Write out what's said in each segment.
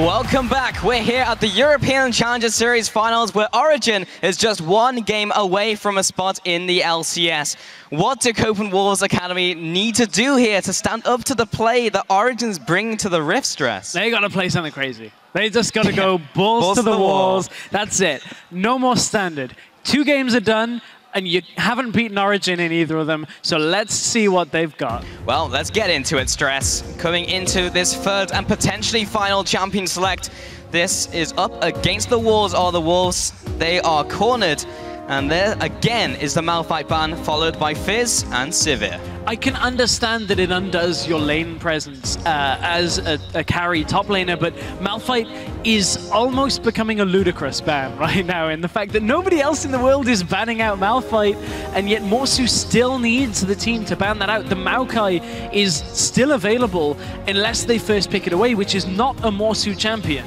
Welcome back. We're here at the European Challenger Series Finals, where Origen is just one game away from a spot in the LCS. What do Copenhagen Wolves Academy need to do here to stand up to the play that Origen's bringing to the Rift Stress? They got to play something crazy. They just got to go balls to the walls. That's it. No more standard. 2 games are done, and you haven't beaten Origen in either of them, so let's see what they've got. Well, let's get into it, Stress. Coming into this third and potentially final champion select, this is up against the Wolves. The Wolves, they are cornered. And there, again, is the Malphite ban, followed by Fizz and Sivir. I can understand that it undoes your lane presence as a carry top laner, but Malphite is almost becoming a ludicrous ban right now in the fact that nobody else in the world is banning out Malphite, and yet Morsu still needs the team to ban that out. The Maokai is still available unless they first pick it away, which is not a Morsu champion.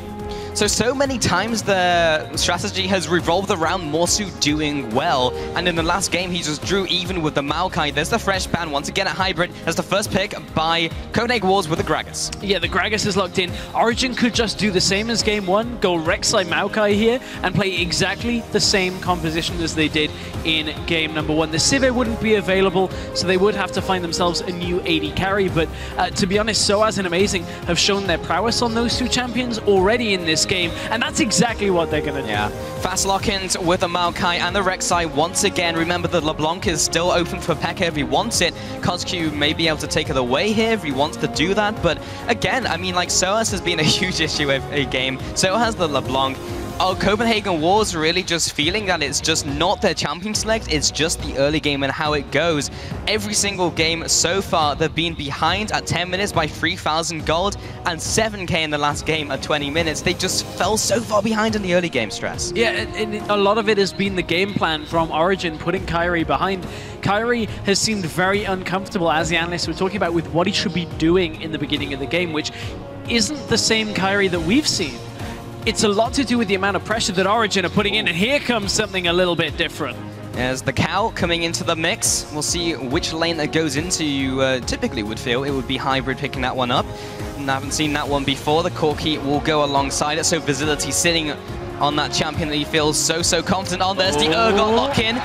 So many times the strategy has revolved around Morsu doing well, and in the last game he just drew even with the Maokai. There's the fresh ban once again at Hybrid as the first pick by Copenhagen Wolves with the Gragas. Yeah, the Gragas is locked in. Origen could just do the same as game 1, go Rek'Sai Maokai here, and play exactly the same composition as they did in game number 1. The Sivir wouldn't be available, so they would have to find themselves a new AD carry, but to be honest, Soaz and Amazing have shown their prowess on those 2 champions already in this game, and that's exactly what they're going to do. Yeah, fast lock-ins with the Maokai and the Rek'Sai once again. Remember, the LeBlanc is still open for P.E.K.K.A if he wants it. CosQ may be able to take it away here if he wants to do that, but again, I mean, like, Soaz has been a huge issue every game. So has the LeBlanc. Copenhagen Wolves really just feeling that it's just not their champion select, it's just the early game and how it goes. Every single game so far, they've been behind at 10 minutes by 3,000 gold and 7k in the last game at 20 minutes. They just fell so far behind in the early game, Stress. Yeah, and a lot of it has been the game plan from Origen, putting Kyrie behind. Kyrie has seemed very uncomfortable, as the analysts were talking about, with what he should be doing in the beginning of the game, which isn't the same Kyrie that we've seen. It's a lot to do with the amount of pressure that Origen are putting in, and here comes something a little bit different. As the Cow coming into the mix, we'll see which lane that goes into. You typically would feel it would be Hybrid picking that one up. And I haven't seen that one before. The Corki will go alongside it, so Visibility sitting on that champion that he feels so confident on. There's the Urgot lock-in.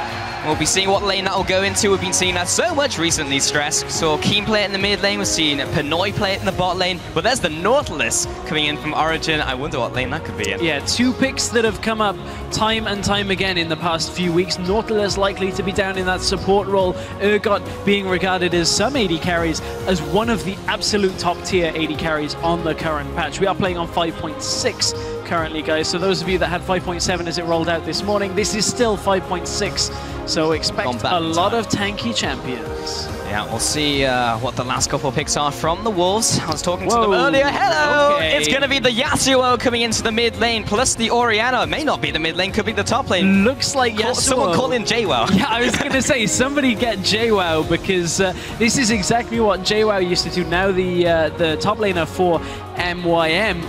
We'll be seeing what lane that will go into. We've been seeing that so much recently, Stress. Saw Keen play it in the mid lane, we've seen Pinoy play it in the bot lane, but there's the Nautilus coming in from Origen. I wonder what lane that could be in. Yeah, 2 picks that have come up time and time again in the past few weeks. Nautilus likely to be down in that support role. Urgot being regarded as some AD carries as one of the absolute top tier AD carries on the current patch. We are playing on 5.6 currently, guys, so those of you that had 5.7 as it rolled out this morning, this is still 5.6, so expect a lot of tanky champions. Yeah, we'll see what the last couple of picks are from the Wolves. I was talking to them earlier. Hello! Okay. It's going to be the Yasuo coming into the mid lane, plus the Orianna. It may not be the mid lane, could be the top lane. Looks like Yasuo. Someone call in JWoww. Yeah, I was going to say, somebody get JWoww, because this is exactly what JWoww used to do. Now the top laner for MYM,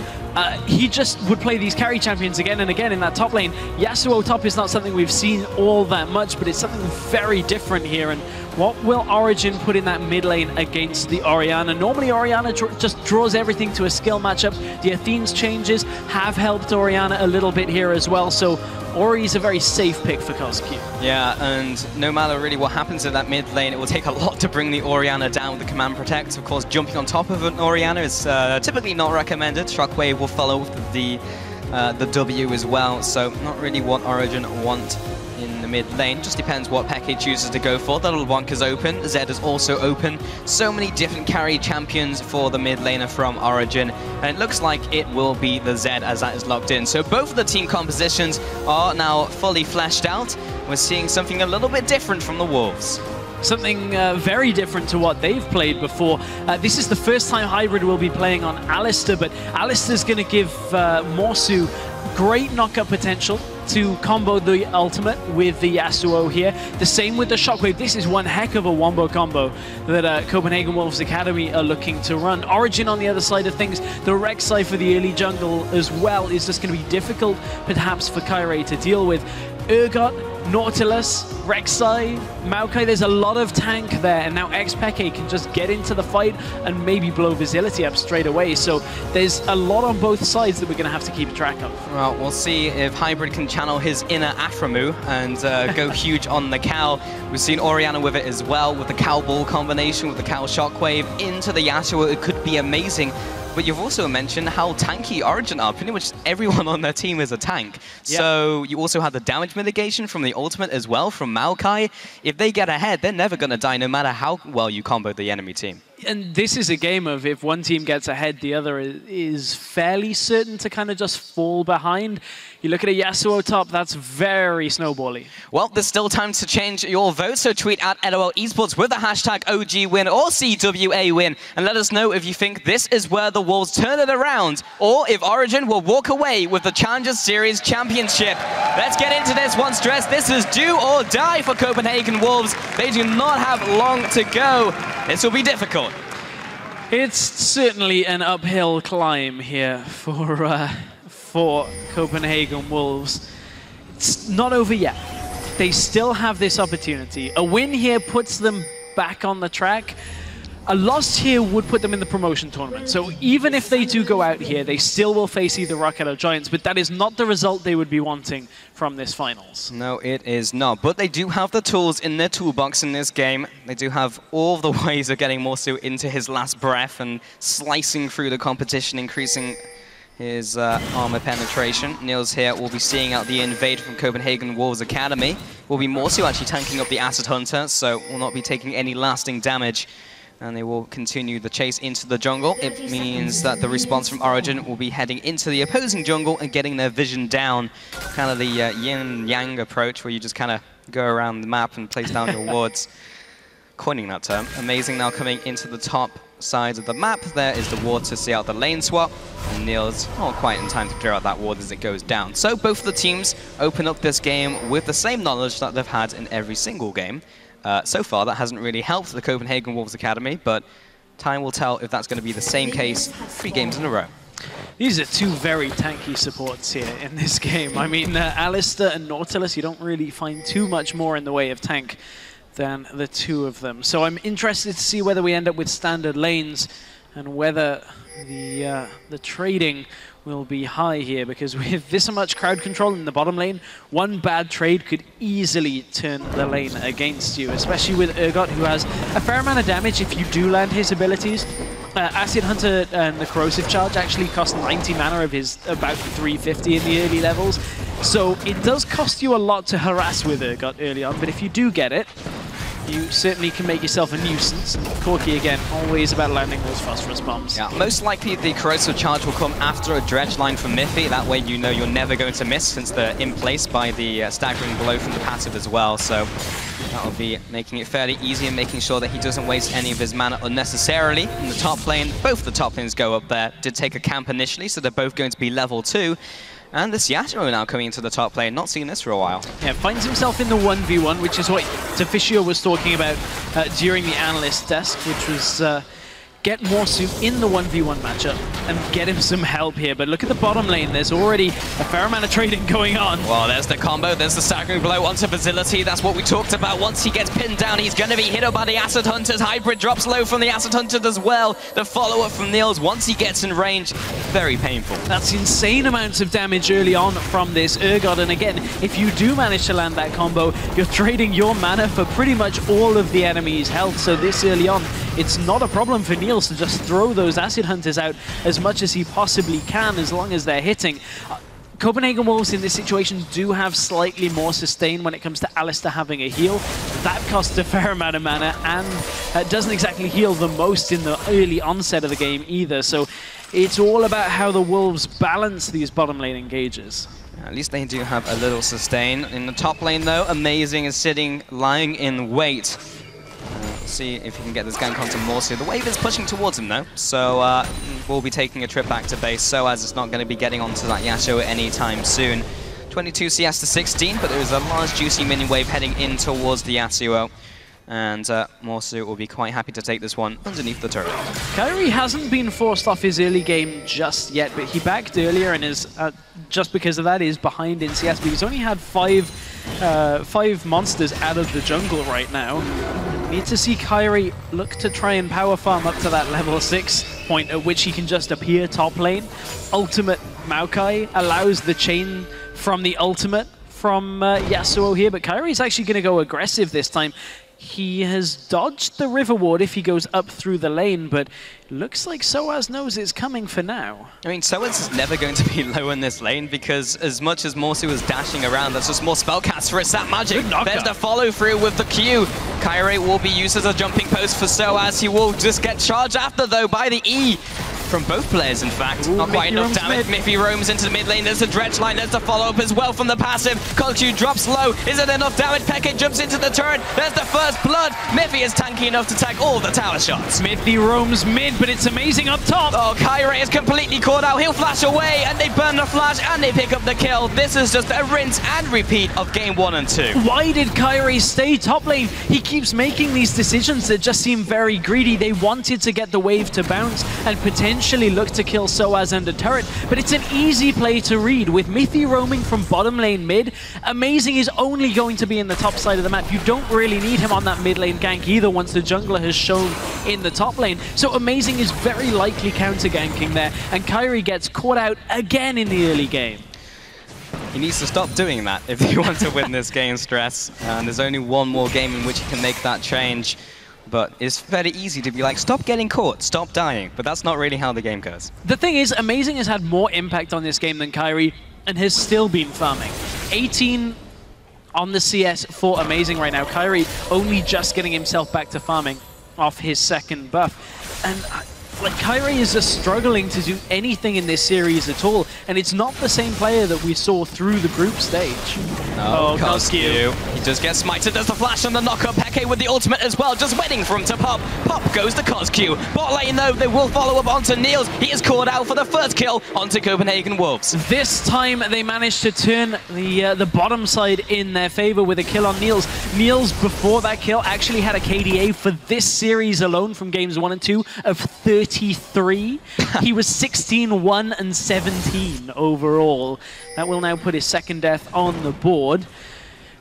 he just would play these carry champions again and again in that top lane. Yasuo top is not something we've seen all that much, but it's something very different here. And what will Origen put in that mid lane against the Orianna? Normally Orianna just draws everything to a skill matchup. The Athene's changes have helped Orianna a little bit here as well, so Ori is a very safe pick for CosQ. Yeah, and no matter really what happens in that mid lane, it will take a lot to bring the Orianna down with the Command Protect. Of course, jumping on top of an Orianna is typically not recommended. Shockwave will follow with the W as well, so not really what Origen want in the mid lane. Just depends what P.E.K.K.A chooses to go for. The LeBlanc is open, Zed is also open. So many different carry champions for the mid laner from Origen, and it looks like it will be the Zed as that is locked in. So both of the team compositions are now fully fleshed out. We're seeing something a little bit different from the Wolves. Something very different to what they've played before. This is the first time Hybrid will be playing on Alistar, but Alistar's going to give Morsu great knockup potential to combo the ultimate with the Yasuo here. The same with the Shockwave. This is one heck of a wombo combo that Copenhagen Wolves Academy are looking to run. Origen on the other side of things, the Rek'Sai for the early jungle as well is just going to be difficult perhaps for Kyrie to deal with. Urgot Nautilus, Rek'Sai, Maokai, there's a lot of tank there, and now Xpeke can just get into the fight and maybe blow Visility up straight away. So there's a lot on both sides that we're going to have to keep track of. Well, we'll see if Hybrid can channel his inner Aframu and go huge on the Cal. We've seen Oriana with it as well, with the Cal Ball combination, with the Cal Shockwave into the Yasuo. It could be amazing. But you've also mentioned how tanky Origen are. Pretty much everyone on their team is a tank. Yep. So you also have the damage mitigation from the ultimate as well, from Maokai. If they get ahead, they're never going to die, no matter how well you combo the enemy team. And this is a game of if one team gets ahead, the other is fairly certain to kind of just fall behind. You look at a Yasuo top, that's very snowbally. Well, there's still time to change your vote, so tweet at LOL Esports with the hashtag OGWin or CWA win, and let us know if you think this is where the Wolves turn it around, or if Origen will walk away with the Challengers Series Championship. Let's get into this one stress. This is do or die for Copenhagen Wolves. They do not have long to go. This will be difficult. It's certainly an uphill climb here for Copenhagen Wolves. It's not over yet. They still have this opportunity. A win here puts them back on the track. A loss here would put them in the promotion tournament. So even if they do go out here, they still will face either Rocket or Giants, but that is not the result they would be wanting from this finals. No, it is not. But they do have the tools in their toolbox in this game. They do have all the ways of getting Morsu into his last breath and slicing through the competition, increasing his armor penetration. Niels here will be seeing out the invade from Copenhagen Wolves Academy. Will be Morsu actually tanking up the Acid Hunter, so will not be taking any lasting damage. And they will continue the chase into the jungle. It means that the response from Origen will be heading into the opposing jungle and getting their vision down. Kind of the yin-yang approach where you just kind of go around the map and place down your wards. Coining that term. Amazing now coming into the top side of the map. There is the ward to see out the lane swap. And Niels not quite in time to clear out that ward as it goes down. So both of the teams open up this game with the same knowledge that they've had in every single game. So far, that hasn't really helped the Copenhagen Wolves Academy, but time will tell if that's going to be the same case 3 games in a row. These are 2 very tanky supports here in this game. I mean, Alistar and Nautilus, you don't really find too much more in the way of tank than the 2 of them. So I'm interested to see whether we end up with standard lanes and whether the trading will be high here, because with this much crowd control in the bottom lane, one bad trade could easily turn the lane against you, especially with Urgot, who has a fair amount of damage if you do land his abilities. Acid Hunter and the Corrosive Charge actually cost 90 mana of his about 350 in the early levels, so it does cost you a lot to harass with Urgot early on, but if you do get it, you certainly can make yourself a nuisance. And Corki, again, always about landing those phosphorus bombs. Yeah, most likely the Corrosive Charge will come after a Dredge line from Miffy. That way you know you're never going to miss, since they're in place by the staggering blow from the passive as well. So that'll be making it fairly easy and making sure that he doesn't waste any of his mana unnecessarily. In the top lane, both the top lanes go up there. Did take a camp initially, so they're both going to be level 2. And this Yasuo now coming into the top lane, not seen this for a while. Yeah, finds himself in the 1v1, which is what Deficio was talking about during the analyst desk, which was get Morsu in the 1v1 matchup and get him some help here. But look at the bottom lane, there's already a fair amount of trading going on. Well, there's the combo, there's the staggering blow onto Facility. That's what we talked about. Once he gets pinned down, he's going to be hit up by the Acid Hunters. Hybrid drops low from the Acid Hunters as well. The follow-up from Niels, once he gets in range, very painful. That's insane amounts of damage early on from this Urgot. And again, if you do manage to land that combo, you're trading your mana for pretty much all of the enemy's health. So this early on, it's not a problem for Niels to just throw those Acid Hunters out as much as he possibly can, as long as they're hitting. Copenhagen Wolves in this situation do have slightly more sustain when it comes to Alistar having a heal. That costs a fair amount of mana and doesn't exactly heal the most in the early onset of the game either. So it's all about how the Wolves balance these bottom lane engages. At least they do have a little sustain. In the top lane though, Amazing is sitting, lying in wait. See if he can get this gank onto Morsu. The wave is pushing towards him though, so we'll be taking a trip back to base, so as it's not going to be getting onto that Yasuo anytime soon. 22 CS to 16, but there is a large juicy mini wave heading in towards the Yasuo. And Morsu will be quite happy to take this one underneath the turret. Kyrie hasn't been forced off his early game just yet, but he backed earlier and is, just because of that, is behind in CS, but he's only had 5 five monsters out of the jungle right now. Need to see Kyrie look to try and power farm up to that level 6 point at which he can just appear top lane. Ultimate Maokai allows the chain from the ultimate from Yasuo here, but Kyrie's actually going to go aggressive this time. He has dodged the river ward if he goes up through the lane, but looks like Soaz knows it's coming for now. I mean, Soaz is never going to be low in this lane because as much as Morsu is dashing around, there's just more spellcasts for his Sap Magic. There's the follow through with the Q. Kyrie will be used as a jumping post for Soaz. He will just get charged after, though, by the E. From both players, in fact. Ooh, not quite enough damage. Mid. Miffy roams into the mid lane. There's the dredge line. There's the follow-up as well from the passive. Kolkyu drops low. Isn't enough damage. Peke jumps into the turret. There's the first blood. Miffy is tanky enough to tank all the tower shots. Miffy roams mid, but it's amazing up top. Oh, Kyrie is completely caught out. He'll flash away, and they burn the flash, and they pick up the kill. This is just a rinse and repeat of game 1 and 2. Why did Kyrie stay top lane? He keeps making these decisions that just seem very greedy. They wanted to get the wave to bounce and potentially look to kill Soaz and a turret, but it's an easy play to read. With Miffy roaming from bottom lane mid, Amazing is only going to be in the top side of the map. You don't really need him on that mid lane gank either once the jungler has shown in the top lane. So Amazing is very likely counter ganking there, and Kyrie gets caught out again in the early game. He needs to stop doing that if he wants to win this game, Stress. And there's only one more game in which he can make that change. But it's very easy to be like, stop getting caught, stop dying. But that's not really how the game goes. The thing is, Amazing has had more impact on this game than Kyrie and has still been farming. 18 on the CS for Amazing right now. Kyrie only just getting himself back to farming off his second buff. And like, Kyrie is just struggling to do anything in this series at all, and it's not the same player that we saw through the group stage. Oh, Kozku. He just gets smited. There's the flash and the knockup. Peke with the ultimate as well, just waiting for him to pop. Pop goes the Kozku. Bot lane, though, they will follow up onto Niels. He is caught out for the first kill onto Copenhagen Wolves. This time, they managed to turn the bottom side in their favor with a kill on Niels. Niels, before that kill, actually had a KDA for this series alone from games 1 and 2 of 33. He was 16, 1, and 17 overall. That will now put his second death on the board.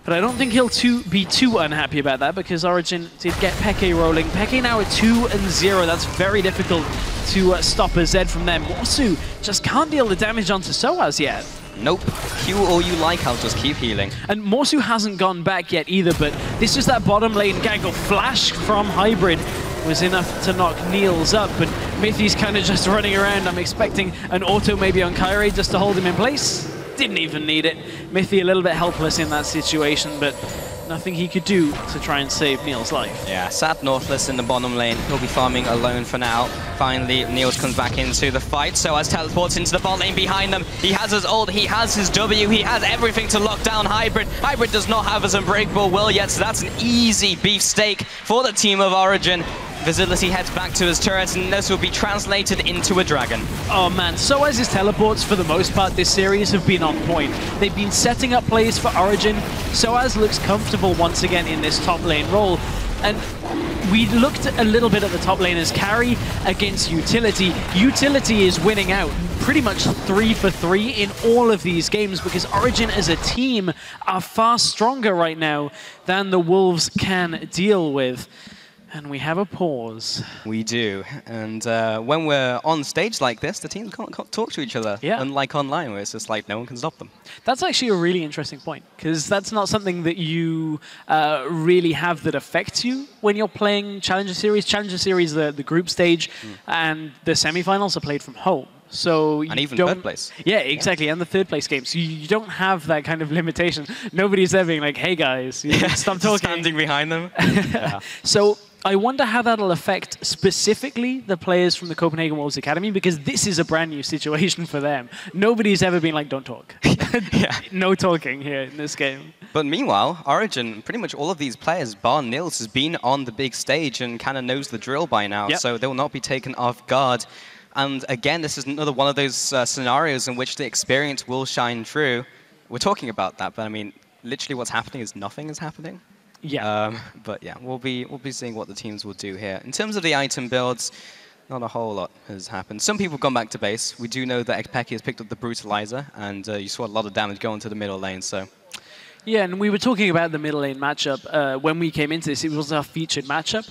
But I don't think he'll be too unhappy about that, because Origen did get Peke rolling. Peke now at 2 and 0. That's very difficult to stop a Zed from there. Morsu just can't deal the damage onto Soaz yet. Nope. Heal all you like, I'll just keep healing. And Morsu hasn't gone back yet either, but this is that bottom lane gaggle. Flash from Hybrid was enough to knock Niels up, but Miffy's kind of just running around. I'm expecting an auto maybe on Kyrie just to hold him in place. Didn't even need it. Miffy a little bit helpless in that situation, but nothing he could do to try and save Niels' life. Yeah, sad Northless in the bottom lane. He'll be farming alone for now. Finally, Niels comes back into the fight. Soaz teleports into the bot lane behind them. He has his ult, he has his W, he has everything to lock down Hybrid. Hybrid does not have his Unbreakable Will yet, so that's an easy beefsteak for the team of Origen. Visibility heads back to his turret, and this will be translated into a dragon. Oh man, Soaz's teleports for the most part this series have been on point. They've been setting up plays for Origen. Soaz looks comfortable once again in this top lane role. And we looked a little bit at the top lane as carry against utility. Utility is winning out pretty much 3 for 3 in all of these games, because Origen as a team are far stronger right now than the Wolves can deal with. And we have a pause. We do. And when we're on stage like this, the teams can't talk to each other. Yeah. Unlike online, where it's just like no one can stop them. That's actually a really interesting point, because that's not something that you really have that affects you when you're playing Challenger Series. Challenger Series, the group stage, and the semifinals are played from home. So and even third place. Yeah, exactly, and the third place game. So you don't have that kind of limitation. Nobody's there being like, hey guys, stop talking. Standing behind them. Yeah. So I wonder how that'll affect specifically the players from the Copenhagen Wolves Academy, because this is a brand new situation for them. Nobody's ever been like, don't talk. Yeah. No talking here in this game. But meanwhile, Origen, pretty much all of these players, bar Niels, has been on the big stage and kind of knows the drill by now, yep. So they will not be taken off guard. And again, this is another one of those scenarios in which the experience will shine through. We're talking about that, but I mean, literally what's happening is nothing is happening. Yeah. But yeah, we'll be seeing what the teams will do here. In terms of the item builds, not a whole lot has happened. Some people have gone back to base. We do know that Ekpeki has picked up the Brutalizer, and you saw a lot of damage going to the middle lane, so Yeah, and we were talking about the middle lane matchup when we came into this. It was our featured matchup.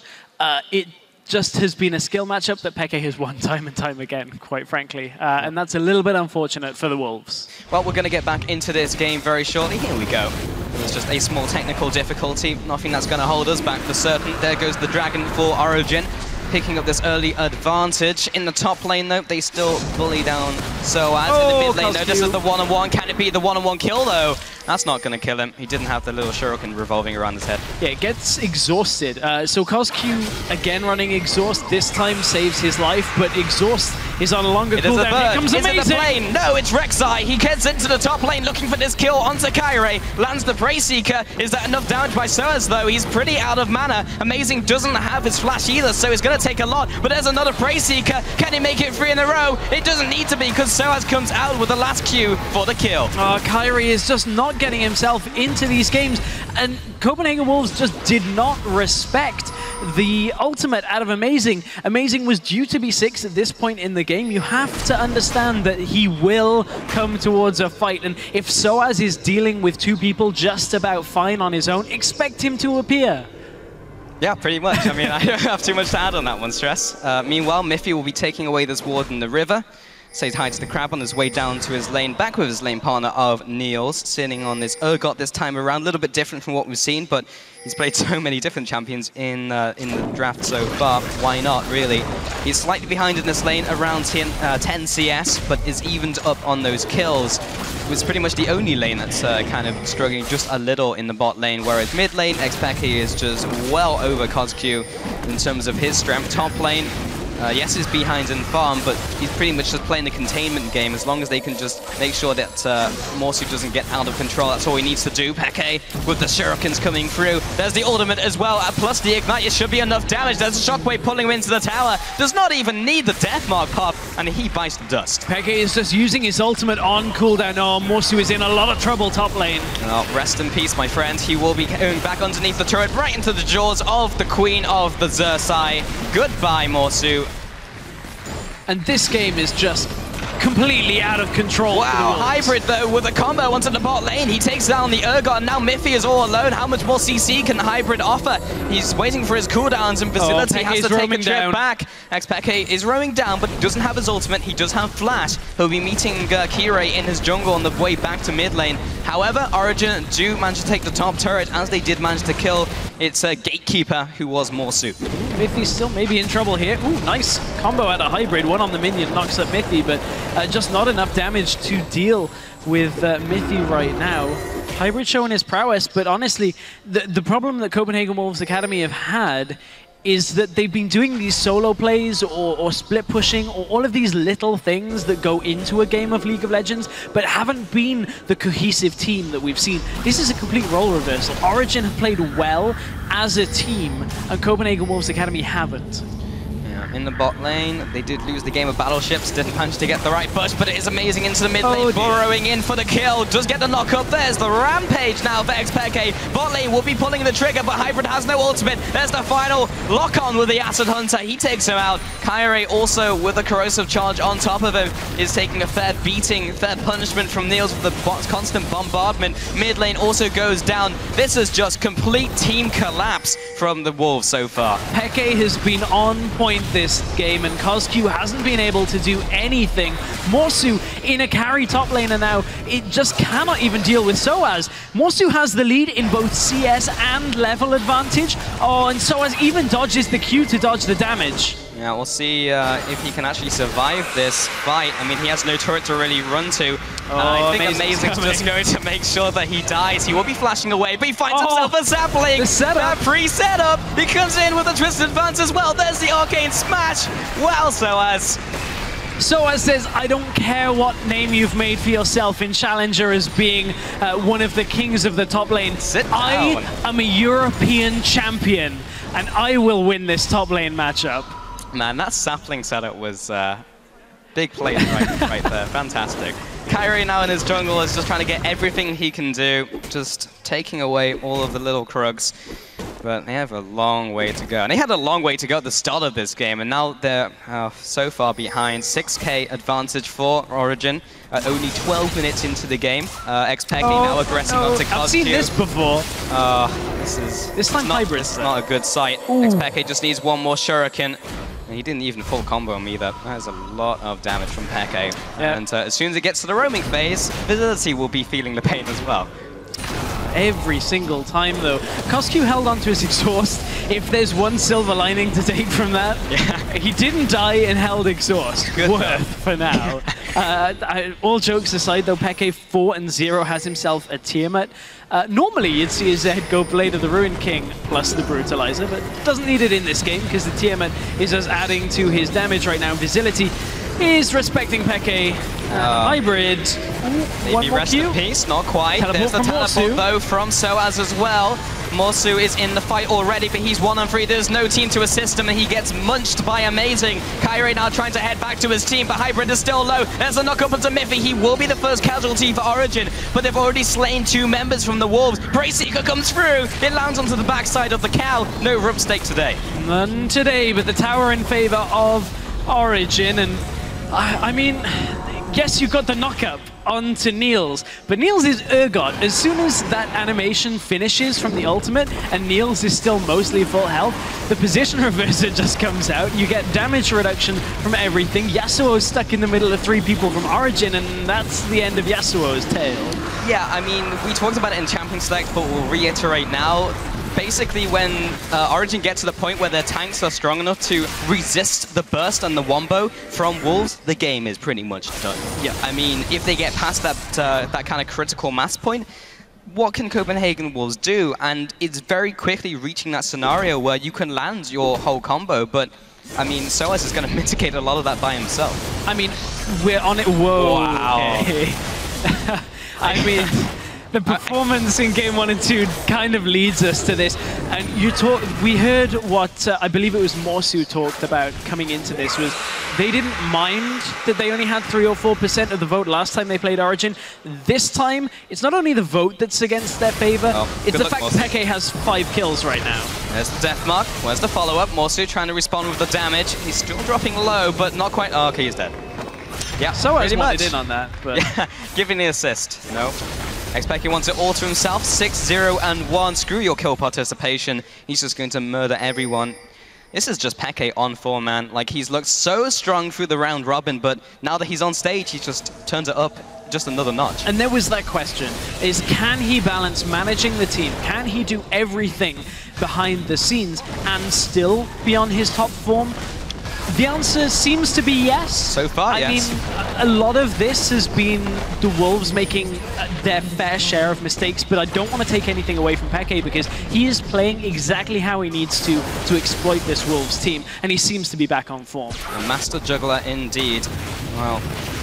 It just has been a skill matchup that Peke has won time and time again, quite frankly. And that's a little bit unfortunate for the Wolves. Well, we're going to get back into this game very shortly. Here we go. It's just a small technical difficulty. Nothing that's going to hold us back for certain. There goes the Dragon for Origen, picking up this early advantage. In the top lane, though, they still bully down SOAS. In the mid lane, though, this is the one-on-one. Can it be the one-on-one kill, though? That's not going to kill him. He didn't have the little shuriken revolving around his head. Yeah, it gets exhausted. So CosQ, again running Exhaust, this time saves his life, but Exhaust is on a longer cooldown. Here comes Amazing! Is it the plane? No, it's Rek'Sai. He gets into the top lane looking for this kill onto Kairi. Lands the Prey Seeker. Is that enough damage by SOAS, though? He's pretty out of mana. Amazing doesn't have his flash either, so he's going to take a lot. But there's another Prey Seeker. Can he make it 3 in a row? It doesn't need to be, because SOAS comes out with the last Q for the kill. Kairi is just not getting himself into these games, and Copenhagen Wolves just did not respect the ultimate out of Amazing. Amazing was due to be 6 at this point in the game. You have to understand that he will come towards a fight, and if SOAS is dealing with 2 people just about fine on his own, expect him to appear. Yeah, pretty much. I mean, I don't have too much to add on that one, Stress. Meanwhile, Miffy will be taking away this ward in the river. Says hi to the crab on his way down to his lane, back with his lane partner of Niels, sitting on this Urgot this time around. A little bit different from what we've seen, but he's played so many different champions in the draft so far. Why not, really? He's slightly behind in this lane, around 10 CS, but is evened up on those kills. It was pretty much the only lane that's kind of struggling just a little in the bot lane, whereas mid lane, Xpeke is just well over CosQ in terms of his strength. Top lane, yes, he's behind in farm, but he's pretty much just playing the containment game. As long as they can just make sure that Morsu doesn't get out of control, that's all he needs to do. Peke with the shurikens coming through. There's the ultimate as well, plus the ignite. It should be enough damage. There's a shockwave pulling him into the tower. Does not even need the death mark pop, and he bites the dust. Peke is just using his ultimate on cooldown. Oh, Morsu is in a lot of trouble top lane. Oh, rest in peace, my friend. He will be going back underneath the turret, right into the jaws of the Queen of the Xerxai. Goodbye, Morsu. And this game is just completely out of control. Wow, Hybrid though with a combo onto the bot lane. He takes down the Urgot, and now Miffy is all alone. How much more CC can Hybrid offer? He's waiting for his cooldowns, and Facility has to take a trip back. Xpeke is rowing down, but he doesn't have his ultimate. He does have Flash. He'll be meeting Kirei in his jungle on the way back to mid lane. However, Origen do manage to take the top turret, as they did manage to kill its Gatekeeper, who was Morsu. Miffy's still maybe in trouble here. Ooh, nice combo out of Hybrid. One on the minion knocks up Miffy, but just not enough damage to deal with Miffy right now. Hybrid showing his prowess, but honestly, the problem that Copenhagen Wolves Academy have had is that they've been doing these solo plays or split pushing or all of these little things that go into a game of League of Legends, but haven't been the cohesive team that we've seen. This is a complete role reversal. Origen have played well as a team, and Copenhagen Wolves Academy haven't. In the bot lane, they did lose the game of battleships, didn't manage to get the right push, but it is Amazing into the mid lane, burrowing in for the kill, does get the knock up. There's the rampage now for Xpeke. Bot lane will be pulling the trigger, but Hybrid has no ultimate. There's the final lock on with the Acid Hunter, he takes him out. Kairi also with a corrosive charge on top of him is taking a fair beating, fair punishment from Niels with the constant bombardment. Mid lane also goes down. This is just complete team collapse from the Wolves so far. Peke has been on point this game, and CosQ hasn't been able to do anything. Morsu in a carry top laner now. It just cannot even deal with SOAS. Morsu has the lead in both CS and level advantage. Oh, and SOAS even dodges the Q to dodge the damage. Yeah, we'll see if he can actually survive this fight. I mean, he has no turret to really run to. I think Amazing's just going to make sure that he dies. He will be flashing away, but he finds himself a sapling. The setup. Pre-setup. He comes in with a Twisted Advance as well. There's the Arcane Smash. Well, SOAS says, I don't care what name you've made for yourself in Challenger as being one of the kings of the top lane. Sit down. I am a European champion, and I will win this top lane matchup. Man, that sapling setup was big play right there. Fantastic. Kairi now in his jungle is just trying to get everything he can do, just taking away all of the little Krugs. But they have a long way to go. And they had a long way to go at the start of this game, and now they're so far behind. 6k advantage for Origen, only 12 minutes into the game. XPEG now aggressing onto Coscu. I've seen this before. This time hybrid. It's not a good sight. XPEG just needs one more shuriken. And he didn't even full combo him either. That is a lot of damage from Peke. Yeah. And as soon as it gets to the roaming phase, Visibility will be feeling the pain as well. Every single time, though. Coscu held onto his exhaust. If there's one silver lining to take from that, he didn't die and held exhaust. Good worth for now. All jokes aside, though, Peke 4-0 has himself a Tiamat. Normally, you'd see his head go Blade of the Ruined King plus the Brutalizer, but doesn't need it in this game because the Tiamat is just adding to his damage right now. Visibility is respecting Peke. Hybrid. Maybe rest in peace, not quite. There's the teleport though from Soaz as well. Morsu is in the fight already, but he's 1-on-3. There's no team to assist him, and he gets munched by Amazing. Kairi now trying to head back to his team, but Hybrid is still low. There's a knock up onto Miffy. He will be the first casualty for Origen, but they've already slain 2 members from the Wolves. Braceseeker comes through. It lands onto the backside of the cow. No rump stake today. None today, but the tower in favor of Origen, and I mean, yes, you got the knockup onto Niels, but Niels is Urgot. As soon as that animation finishes from the ultimate and Niels is still mostly full health, the position reverser just comes out. You get damage reduction from everything. Yasuo's stuck in the middle of 3 people from Origen, and that's the end of Yasuo's tale. Yeah, I mean, we talked about it in Champion Select, but we'll reiterate now. Basically, when Origen get to the point where their tanks are strong enough to resist the burst and the wombo from Wolves, the game is pretty much done. Yeah. I mean, if they get past that kind of critical mass point, what can Copenhagen Wolves do? And it's very quickly reaching that scenario where you can land your whole combo, but I mean, Soaz is going to mitigate a lot of that by himself. I mean, we're on it. Whoa. Wow. Okay. I mean, the performance in game 1 and 2 kind of leads us to this. And we heard what I believe it was Morsu talked about coming into this, was they didn't mind that they only had 3 or 4% of the vote last time they played Origen. This time, it's not only the vote that's against their favor, it's the fact that Peke has 5 kills right now. There's the death mark. Where's the follow-up? Morsu trying to respond with the damage. He's still dropping low, but not quite. Oh, okay, he's dead. Yeah, so I wanted in on that, but yeah, giving the assist. No. XPEG wants it all to himself. 6-0-1. Screw your kill participation. He's just going to murder everyone. This is just Peke on form, man. Like, he's looked so strong through the round robin, but now that he's on stage, he just turns it up just another notch. And there was that question, is can he balance managing the team? Can he do everything behind the scenes and still be on his top form? The answer seems to be yes. So far, yes. I mean, a lot of this has been the Wolves making their fair share of mistakes, but I don't want to take anything away from Peke because he is playing exactly how he needs to exploit this Wolves team, and he seems to be back on form. A master juggler indeed. Well,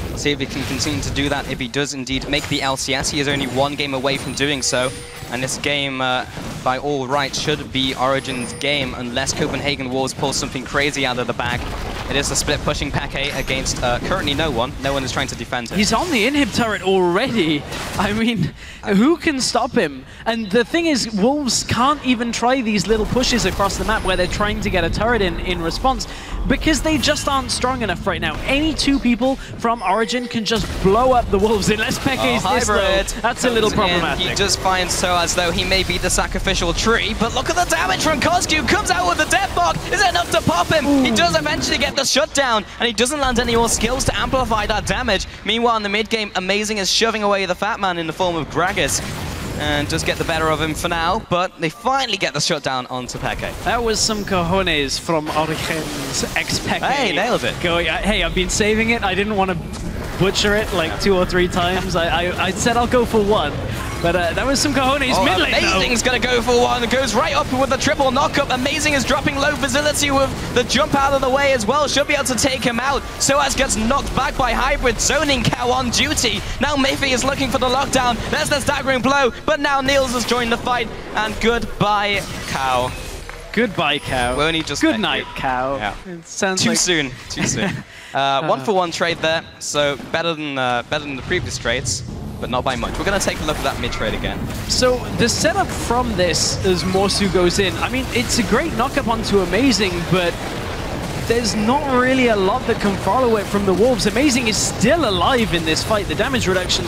let's see if he can continue to do that. If he does indeed make the LCS, he is only 1 game away from doing so. And this game, by all rights, should be Origen's game unless Copenhagen Wolves pull something crazy out of the bag. It is a split pushing Peke against currently no one. No one is trying to defend him. He's on the inhib turret already. I mean, who can stop him? And the thing is, Wolves can't even try these little pushes across the map where they're trying to get a turret in response because they just aren't strong enough right now. Any 2 people from Origen can just blow up the Wolves unless Peke is this low. That's a little problematic. He just finds so as though he may be the sacrificial tree, but look at the damage from Coscu. Comes out with the death mark. Is it enough to pop him? Ooh. He does eventually get the shutdown, and he doesn't land any more skills to amplify that damage. Meanwhile, in the mid game, Amazing is shoving away the fat man in the form of Gragas, and just get the better of him for now, but they finally get the shutdown onto Peke. That was some cojones from Origen's XPEG. Hey, nailed it. Hey, I've been saving it. I didn't want to butcher it like 2 or 3 times. I said I'll go for 1. But that was some cojones mid lane. Amazing's going to go for 1. Goes right up with the triple knockup. Amazing is dropping low facility with the jump out of the way as well. Should be able to take him out. Soaz gets knocked back by Hybrid, zoning Cow on duty. Now Miffy is looking for the lockdown. There's the staggering blow. But now Niels has joined the fight. And goodbye, Cow. Goodbye, Cow. Won't he just Good night, Cow. Yeah. It sounds too soon. Too soon. 1-for-1 trade there. So better than the previous trades. but not by much. We're going to take a look at that mid trade again. So the setup from this as Morsu goes in, I mean, it's a great knock-up onto Amazing, but there's not really a lot that can follow it from the Wolves. Amazing is still alive in this fight. The damage reduction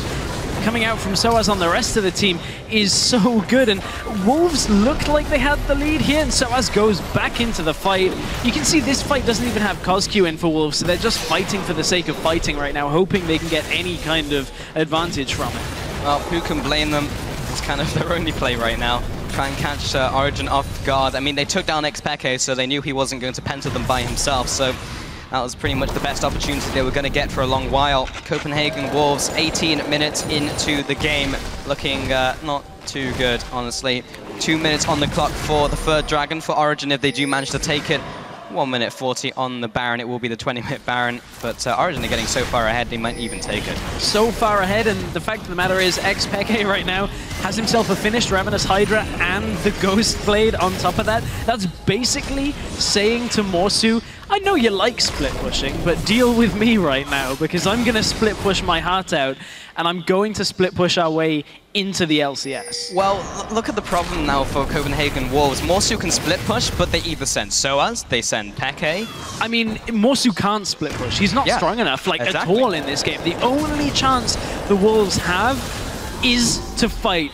coming out from Soaz on the rest of the team is so good, and Wolves looked like they had the lead here, and Soaz goes back into the fight. You can see this fight doesn't even have CosQ in for Wolves, so they're just fighting for the sake of fighting right now, hoping they can get any kind of advantage from it. Well, who can blame them? It's kind of their only play right now. Try and catch Origen off guard. I mean, they took down XPeke, so they knew he wasn't going to penta them by himself, so that was pretty much the best opportunity they were going to get for a long while. Copenhagen Wolves, 18 minutes into the game, looking not too good, honestly. 2 minutes on the clock for the third Dragon for Origen if they do manage to take it. 1 minute 40 on the Baron. It will be the 20-minute Baron, but Origen are getting so far ahead, they might even take it. So far ahead, and the fact of the matter is XPeke right now has himself a finished Ravenous Hydra and the Ghost Blade on top of that. That's basically saying to Morsu, I know you like split pushing, but deal with me right now, because I'm going to split push my heart out, and I'm going to split push our way into the LCS. Well, look at the problem now for Copenhagen Wolves. Morsu can split push, but they either send Soaz, they send Peke. I mean, Morsu can't split push. He's not strong enough, like, at all in this game. The only chance the Wolves have is to fight.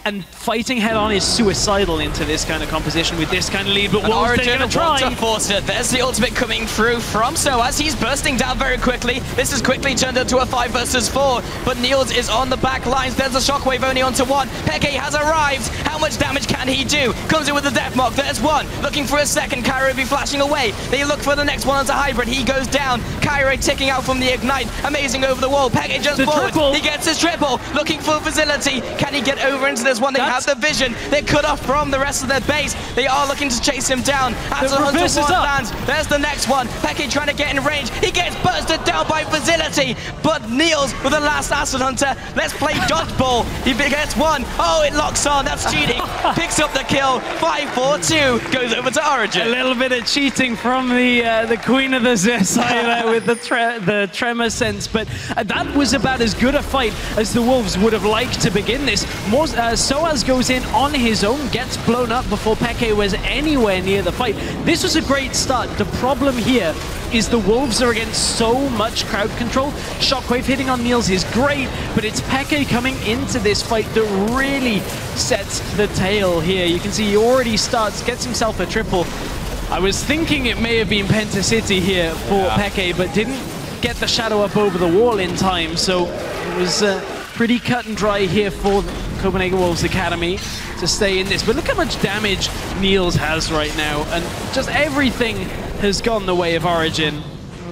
And fighting head-on is suicidal into this kind of composition with this kind of lead, but Wolves, they're going to try. To force it. There's the ultimate coming through from Soaz. He's bursting down very quickly. This is quickly turned into a 5 versus 4, but Niels is on the back lines. There's a shockwave only onto 1. Peke has arrived. How much damage can he do? Comes in with the death mark. There's 1. Looking for a second. Cairo will be flashing away. They look for the next one onto Hybrid. He goes down. Cairo ticking out from the Ignite. Amazing over the wall. Peke just forward. Triple. He gets his triple. Looking for facility. Can he get over into this one? They have the vision. They're cut off from the rest of their base. They are looking to chase him down. As the Hunter 1 lands, there's the next one. Peke trying to get in range. He gets bursted down by Facility, but Niels with the last Acid Hunter. Let's play dodgeball. He gets 1. Oh, it locks on. That's cheating. Picks up the kill. 5-4-2. Goes over to Origen. A little bit of cheating from the Queen of the side with the tremor sense, but that was about as good a fight as the Wolves would have liked to begin this. Soaz goes in on his own, gets blown up before Peke was anywhere near the fight. This was a great start. The problem here is the Wolves are against so much crowd control. Shockwave hitting on Niels is great, but it's Peke coming into this fight that really sets the tail here. You can see he already gets himself a triple. I was thinking it may have been Penta City here for Peke, but didn't get the shadow up over the wall in time, so it was pretty cut and dry here for Copenhagen Wolves Academy to stay in this. But look how much damage Niels has right now, and just everything has gone the way of Origen.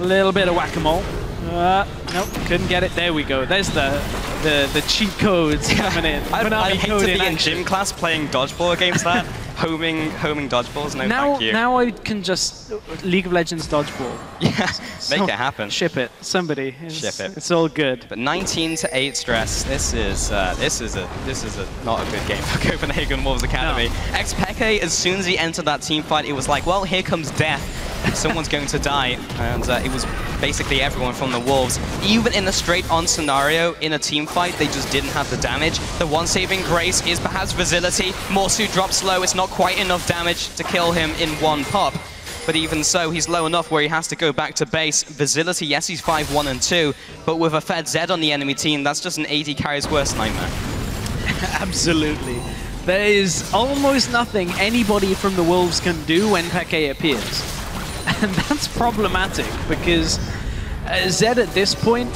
A little bit of whack-a-mole. Nope, couldn't get it. There we go. There's the cheat codes coming in. I hate to be in gym class playing dodgeball against that. homing dodgeballs, no thank you. Now I can just League of Legends dodgeball. Yeah, make it happen. Ship it, somebody. Ship it. It's all good. But 19-8 stress. This is not a good game for Copenhagen Wolves Academy. No. XPeke, as soon as he entered that team fight, it was like, well, here comes death. Someone's going to die, and it was basically everyone from the Wolves. Even in a straight-on scenario, in a team fight, they just didn't have the damage. The one saving grace is perhaps Facility. Morsu drops low. It's not quite enough damage to kill him in one pop. But even so, he's low enough where he has to go back to base. Facility, yes, he's 5-1-2, but with a Fed Z on the enemy team, that's just an AD carrier's worst nightmare. Absolutely. There is almost nothing anybody from the Wolves can do when Peke appears. And that's problematic, because Zed at this point,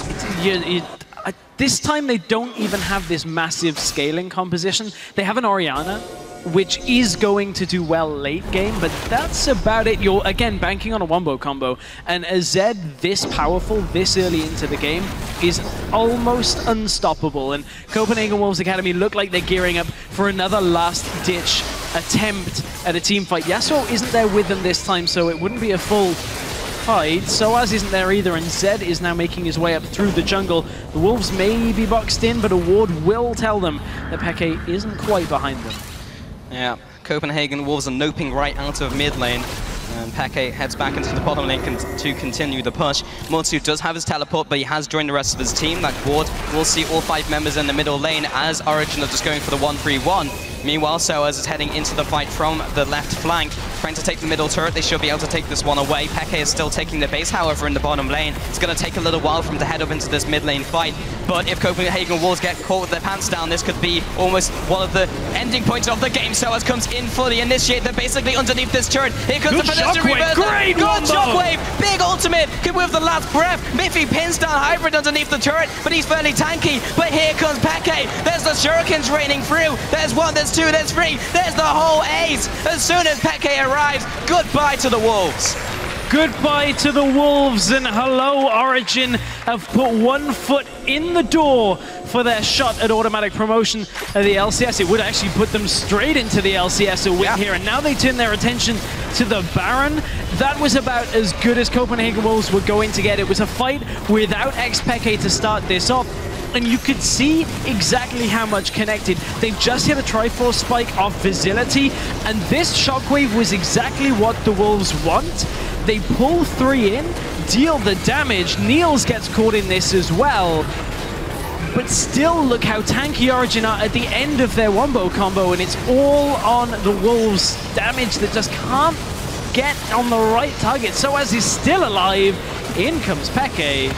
this time they don't even have this massive scaling composition. They have an Oriana, which is going to do well late game, but that's about it. You're, again, banking on a wombo combo, and a Zed this powerful, this early into the game, is almost unstoppable, and Copenhagen Wolves Academy look like they're gearing up for another last-ditch attempt at a team fight. Yasuo isn't there with them this time, so it wouldn't be a full fight. Soaz isn't there either, and Zed is now making his way up through the jungle. The Wolves may be boxed in, but a ward will tell them that Peke isn't quite behind them. Yeah, Copenhagen Wolves are noping right out of mid lane. And Peke heads back into the bottom lane to continue the push. Motsu does have his teleport, but he has joined the rest of his team. That ward will see all 5 members in the middle lane as Origen are just going for the 1-3-1. Meanwhile, Soaz is heading into the fight from the left flank, trying to take the middle turret. They should be able to take this one away. Peke is still taking the base, however, in the bottom lane. It's going to take a little while for him to head up into this mid lane fight. But if Copenhagen Wolves get caught with their pants down, this could be almost one of the ending points of the game. Soaz comes in for the initiate. They're basically underneath this turret. Here comes the pedestrian reverse. Great Good shockwave! Big ultimate! Could with the last breath. Miffy pins down Hybrid underneath the turret, but he's fairly tanky. But here comes Peke. There's the shurikens raining through. There's 1, there's 2, there's 3. There's the whole ace. As soon as Peke arrives, goodbye to the Wolves. Goodbye to the Wolves, and hello, Origen have put 1 foot in the door for their shot at automatic promotion of the LCS. It would actually put them straight into the LCS a win here, and now they turn their attention to the Baron. That was about as good as Copenhagen Wolves were going to get. It was a fight without Peke to start this off, and you could see exactly how much connected. They've just hit a Triforce spike off Facility, and this shockwave was exactly what the Wolves want. They pull 3 in, deal the damage. Niels gets caught in this as well. But still, look how tanky Origen are at the end of their wombo combo, and it's all on the Wolves' damage that just can't get on the right target. Soaz is still alive. In comes Peke.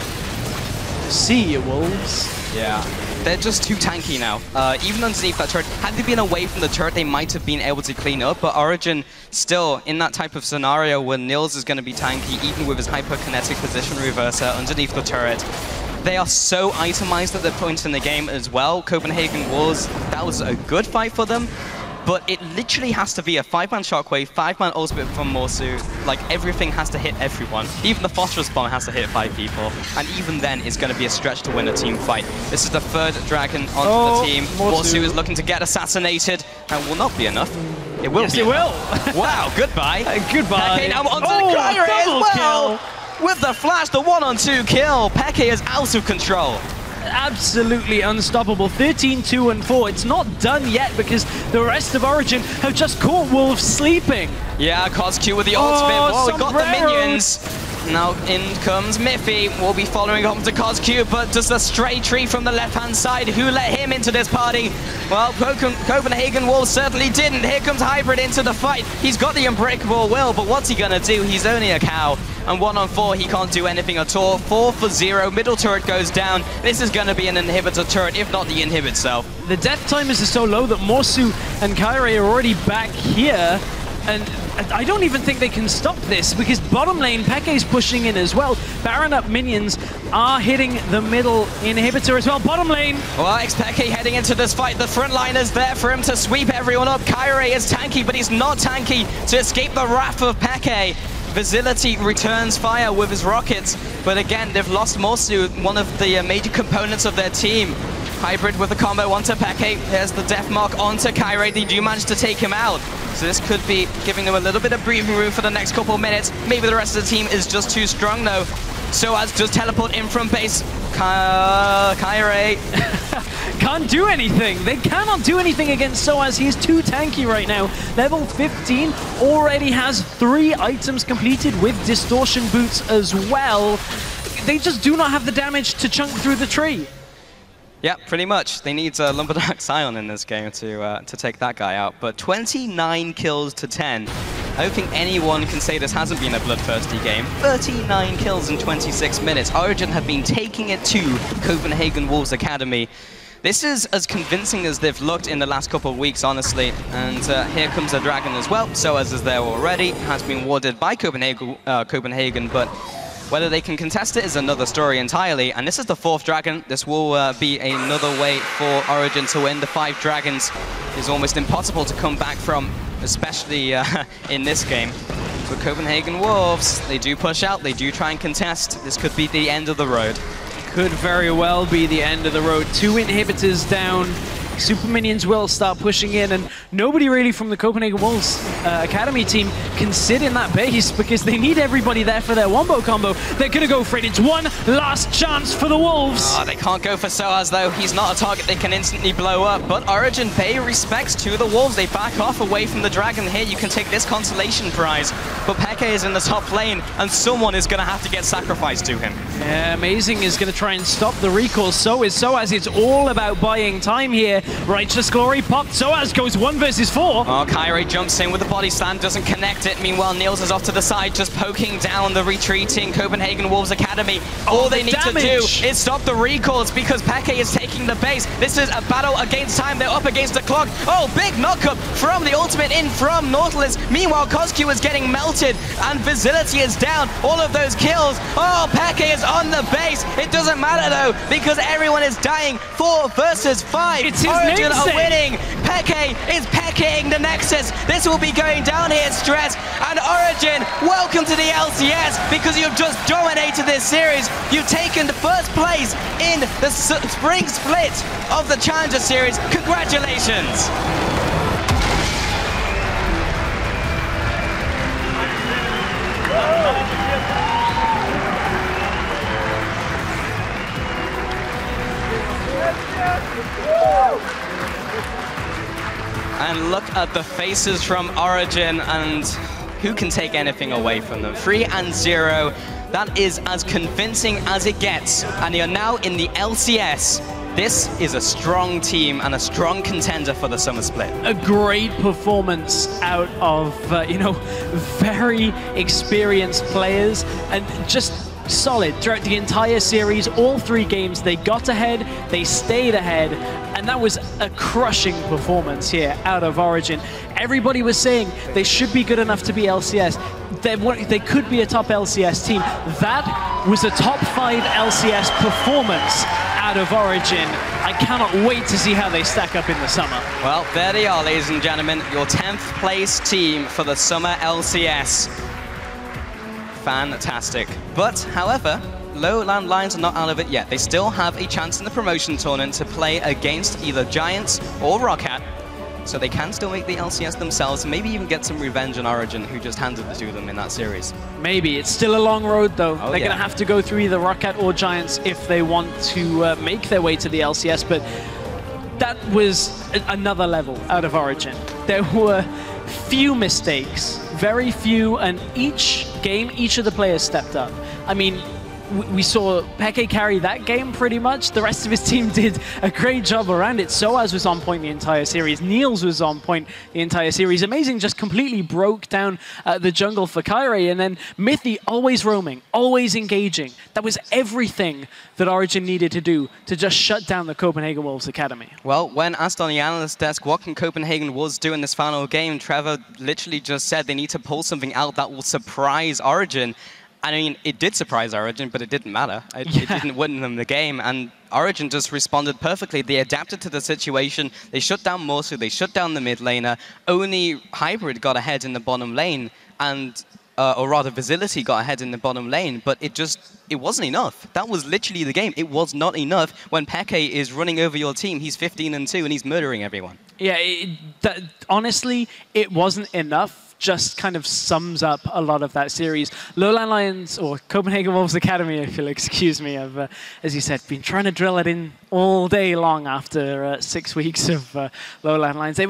See you, Wolves. Yeah, they're just too tanky now. Even underneath that turret, had they been away from the turret, they might have been able to clean up, but Origen still in that type of scenario where Niels is going to be tanky, even with his hyperkinetic position reverser underneath the turret. They are so itemized at the point in the game as well. Copenhagen Wolves, that was a good fight for them, but it literally has to be a 5-man shockwave, 5-man ultimate from Morsu. Like, everything has to hit everyone. Even the phosphorus bomb has to hit 5 people. And even then, it's going to be a stretch to win a team fight. This is the 3rd dragon onto the team. Morsu is looking to get assassinated. And will not be enough. It will be. Yes, it will. Wow, goodbye. Goodbye. Peke now onto the Kyrie as well. Kill. With the flash, the 1-on-2 kill. Peke is out of control. Absolutely unstoppable. 13-2-4. It's not done yet because the rest of Origen have just caught Wolves sleeping. Yeah, CosQ with the ultimate. Oh, we got the minions. Now in comes Miffy. We'll be following on to CosQ, but does the stray tree from the left-hand side, who let him into this party? Well, Copenhagen Wolves certainly didn't. Here comes Hybrid into the fight. He's got the unbreakable will, but what's he gonna do? He's only a cow. And 1-on-4, he can't do anything at all. 4 for 0. Middle turret goes down. This is gonna be an inhibitor turret, if not the inhib itself. The death timers are so low that Morsu and Kyrie are already back here. And I don't even think they can stop this because bottom lane, Peke's pushing in as well. Baron up minions are hitting the middle inhibitor as well. Bottom lane. Well, Peke heading into this fight. The front line is there for him to sweep everyone up. Kyrie is tanky, but he's not tanky to escape the wrath of Peke. Facility returns fire with his rockets, but again, they've lost Morsu, one of the major components of their team. Hybrid with the combo onto Peke. There's the death mark onto Kyrie. They do manage to take him out. So this could be giving them a little bit of breathing room for the next couple of minutes. Maybe the rest of the team is just too strong though. Soaz does teleport in from base. Kyrie can't do anything. They cannot do anything against Soaz. He is too tanky right now. Level 15 already has 3 items completed with distortion boots as well. They just do not have the damage to chunk through the tree. Yeah, pretty much. They need Lumberjack Scion in this game to take that guy out. But 29 kills to 10. I don't think anyone can say this hasn't been a bloodthirsty game. 39 kills in 26 minutes. Origen have been taking it to Copenhagen Wolves Academy. This is as convincing as they've looked in the last couple of weeks, honestly. And here comes a dragon as well. Soaz is there already. Has been warded by Copenhagen, but whether they can contest it is another story entirely. And this is the 4th dragon. This will be another way for Origen to win. The 5 dragons is almost impossible to come back from, especially in this game. But Copenhagen Wolves, they do push out. They do try and contest. This could be the end of the road. Could very well be the end of the road. 2 inhibitors down. Super Minions will start pushing in, and nobody really from the Copenhagen Wolves Academy team can sit in that base because they need everybody there for their wombo combo. They're going to go for it. It's one last chance for the Wolves. Oh, they can't go for Soaz, though. He's not a target they can instantly blow up. But Origen pay respects to the Wolves. They back off away from the Dragon. Here, you can take this consolation prize. But Peke is in the top lane, and someone is going to have to get sacrificed to him. Yeah, Amazing is going to try and stop the recall. So is Soaz. It's all about buying time here. Righteous Glory popped. Soaz goes 1 versus 4. Oh, Kyrie jumps in with the body slam, doesn't connect it. Meanwhile, Niels is off to the side, just poking down the retreating Copenhagen Wolves Academy. All they need to do is stop the recalls because Peke is taking the base. This is a battle against time. They're up against the clock. Oh, big knockup from the ultimate in from Nautilus. Meanwhile, Cosq is getting melted and Visibility is down. All of those kills. Oh, Peke is on the base. It doesn't matter though because everyone is dying. 4 versus 5. It's his Origen are namesake. winning. Peke is Peking the Nexus. This will be going down here, Stress. And Origen, welcome to the LCS because you've just dominated this series. You've taken the first place in the spring split of the Challenger Series. Congratulations. And look at the faces from Origen, and who can take anything away from them? 3-0. That is as convincing as it gets. And they are now in the LCS. This is a strong team and a strong contender for the summer split. A great performance out of, very experienced players and just solid throughout the entire series. All 3 games, they got ahead, they stayed ahead, and that was a crushing performance here out of Origen. Everybody was saying they should be good enough to be LCS. They could be a top LCS team. That was a top 5 LCS performance out of Origen. I cannot wait to see how they stack up in the summer. Well, there they are, ladies and gentlemen. Your 10th place team for the summer LCS. Fantastic. But, however, Lowland Lions are not out of it yet. They still have a chance in the promotion tournament to play against either Giants or Rockhat. So they can still make the LCS themselves, maybe even get some revenge on Origen, who just handed it to them in that series. Maybe. It's still a long road, though. Oh, They're going to have to go through either Rockhat or Giants if they want to make their way to the LCS, but that was another level out of Origen. There were few mistakes, very few, and each game, each of the players stepped up. I mean, we saw Peke carry that game pretty much. The rest of his team did a great job around it. Soaz was on point the entire series. Niels was on point the entire series. Amazing just completely broke down the jungle for Kyrie. And then Mythy always roaming, always engaging. That was everything that Origen needed to do to just shut down the Copenhagen Wolves Academy. Well, when asked on the analyst desk what can Copenhagen Wolves do in this final game, Trevor literally just said they need to pull something out that will surprise Origen. I mean, it did surprise Origen, but it didn't matter. It didn't win them the game, and Origen just responded perfectly. They adapted to the situation. They shut down Morsu, they shut down the mid laner. Only Hybrid got ahead in the bottom lane, and or rather, Visibility got ahead in the bottom lane, but it wasn't enough. That was literally the game. It was not enough when Peke is running over your team. He's 15-2, and he's murdering everyone. Yeah, honestly, it wasn't enough. Just kind of sums up a lot of that series. Lowland Lions, or Copenhagen Wolves Academy, if you'll excuse me, I've, as you said, been trying to drill it in all day long after 6 weeks of Lowland Lions. They